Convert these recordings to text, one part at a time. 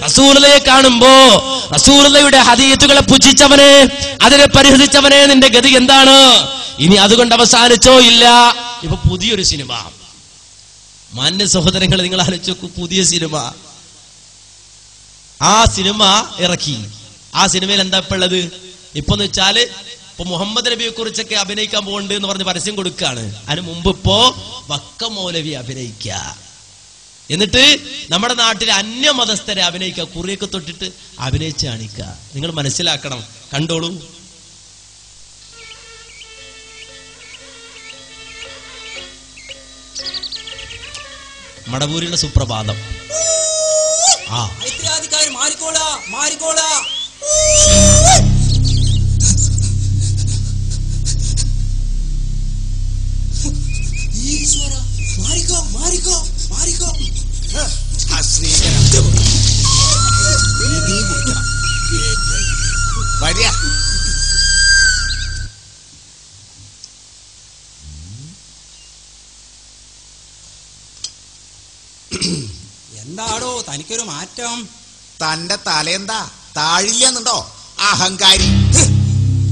റസൂലുള്ളാഹിയെ കാണുമ്പോ റസൂലുള്ളാഹിയുടെ ഹദീസുകളെ പുച്ഛിച്ചവനെ, അതിനെ പരിഹസിച്ചവനെ, നിന്റെ ഗതി എന്താണ്? ഇനി അതുകൊണ്ട് അവസാനിച്ചോ? ഇല്ല. ഇപ്പൊ പുതിയൊരു സിനിമ, മാന്യ സഹോദരങ്ങൾ, നിങ്ങൾ ആലോചിച്ചു, പുതിയ സിനിമ. ആ സിനിമ ഇറക്കി. ആ സിനിമയിൽ എന്താ ഇപ്പൊ ഉള്ളത്? ഇപ്പൊന്ന് വെച്ചാല് ഇപ്പൊ മുഹമ്മദ് നബിയെ കുറിച്ചൊക്കെ അഭിനയിക്കാൻ പോകുന്നുണ്ട് എന്ന് പറഞ്ഞ് പരസ്യം കൊടുക്കുകയാണ്. അതിന് മുമ്പ് ഇപ്പോ വക്ക മൗലവി അഭിനയിക്കുക, എന്നിട്ട് നമ്മുടെ നാട്ടിലെ അന്യമതസ്ഥരെ അഭിനയിക്കുക, കുറിയൊക്കെ തൊട്ടിട്ട് അഭിനയിച്ച് കാണിക്കുക. നിങ്ങൾ മനസ്സിലാക്കണം, കണ്ടോളൂ. മടവൂരിലെ സുപ്രഭാതം. എന്താടോ തനിക്കൊരു മാറ്റം? തന്റെ തലയെന്താ താഴില്ലെന്നുണ്ടോ അഹങ്കാരി?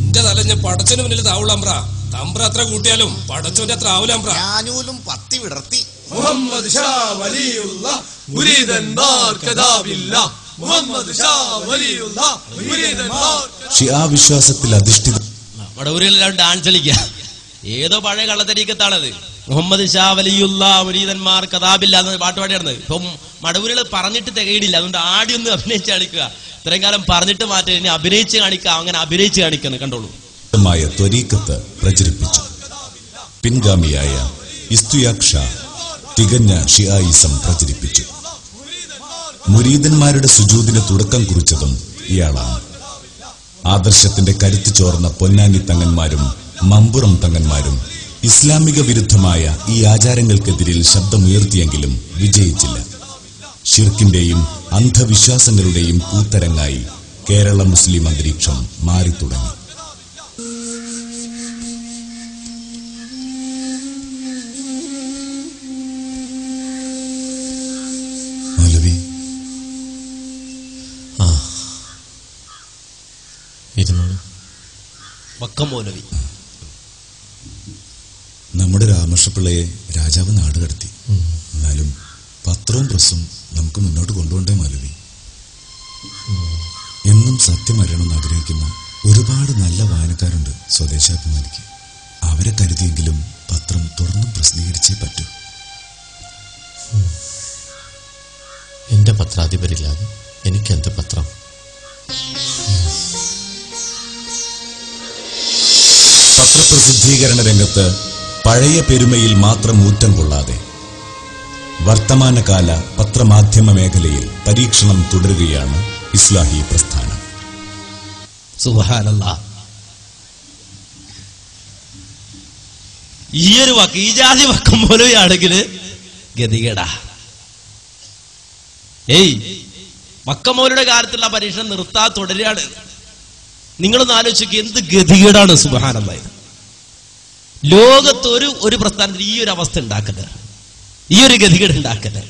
എന്റെ തല ഞാൻ പടച്ചോന് മുന്നിൽ താവൂലാമ്പ്ര. തമ്പ്ര അത്ര കൂട്ടിയാലും പടച്ചോന്റെ അത്ര ആവൂലാമ്പ്ര. ഞാനൂലും പത്തി വിടർത്തി. മുഹമ്മദ് ഷാ വലിയുള്ള മുരീദന്മാർ കദാബില്ല. മുഹമ്മദ് ഷാ വലിയുള്ള മുരീദന്മാർ ഷിആ വിശ്വാസത്തിൽ അധിഷ്ഠിത. മടവൂരിലെല്ലാം ഡാൻസ് കളിക്കുക. ഏതോ പഴയ കള്ളത്തരീക്കത്താണത്. മുഹമ്മദ് ഷാ വലിയുള്ള മുരീദന്മാർ കദാബില്ല എന്ന പാട്ട് പാടിയായിരുന്നത്. ഇപ്പം മടവൂരികൾ പറഞ്ഞിട്ട് തികയിടില്ല, അതുകൊണ്ട് ആടിയൊന്ന് അഭിനയിച്ച് കാണിക്കുക. ഇത്രയും കാലം പറഞ്ഞിട്ട് മാറ്റി, ഇനി അഭിനയിച്ച് കാണിക്കുക. അങ്ങനെ അഭിനയിച്ച് കാണിക്കുന്നു, കണ്ടോളൂ. ത്വരീഖത്ത് പ്രചരിപ്പിച്ചു. പിൻഗാമിയായ ഇസ്തുയാഖ് ഷാ തികഞ്ഞ ഷിആയിസം പ്രചരിപ്പിച്ചു. മുരീദന്മാരുടെ സുജൂദിന് തുടക്കം കുറിച്ചതും ഇയാളാണ്. ആദർശത്തിന്റെ കരുത്ത് ചോർന്ന പൊന്നാനി തങ്ങന്മാരും മമ്പുറം തങ്ങന്മാരും ഇസ്ലാമിക വിരുദ്ധമായ ഈ ആചാരങ്ങൾക്കെതിരിൽ ശബ്ദമുയർത്തിയെങ്കിലും വിജയിച്ചില്ല. ഷിർക്കിന്റെയും അന്ധവിശ്വാസങ്ങളുടെയും കൂത്തരങ്ങായി കേരള മുസ്ലിം അന്തരീക്ഷം മാറിത്തുടങ്ങി. മൗലവി, വക്കം മൗലവി. നമ്മുടെ രാമകൃഷ്ണപിള്ളയെ രാജാവ് നാട് കടത്തി. എന്നാലും പത്രവും പ്രസ്സും നമുക്ക് മുന്നോട്ട് കൊണ്ടുപോണ്ടേ മൗലവി? എന്നും സത്യം അറിയണമെന്ന് ആഗ്രഹിക്കുന്ന ഒരുപാട് നല്ല വായനക്കാരുണ്ട് സ്വദേശാഭിമാനിക്ക്. അവരെ കരുതിയെങ്കിലും പത്രം തുറന്നും പ്രസിദ്ധീകരിച്ചേ പറ്റൂ. എന്റെ പത്രാധിപരില്ലാതെ എനിക്കെന്ത് പത്രം? പത്രപ്രസിദ്ധീകരണ രംഗത്ത് പഴയ പെരുമയിൽ മാത്രം ഊറ്റം കൊള്ളാതെ വർത്തമാനകാല പത്രമാധ്യമ മേഖലയിൽ പരീക്ഷണം തുടരുകയാണ് ഇസ്ലാഹി പ്രസ്ഥാനം. സുബ്ഹാനല്ലാഹ്. ഈ ഒരു വാക്ക്, ഈ ജാതി വക്കം മൗലവിയാണെങ്കിൽ ഗതികേടാ. വക്കം മൗലവിയുടെ കാര്യത്തിലുള്ള പരീക്ഷണം നിർത്താ തുടരുകയാണ്. നിങ്ങളൊന്ന് ആലോചിക്കുക, എന്ത് ഗതികേടാണ്. സുബ്ഹാനല്ലാഹ്. ലോകത്ത് ഒരു പ്രസ്ഥാനത്തിൽ ഈ ഒരു അവസ്ഥ ഉണ്ടാക്കരുത്, ഈ ഒരു ഗതികേട് ഉണ്ടാക്കരുത്.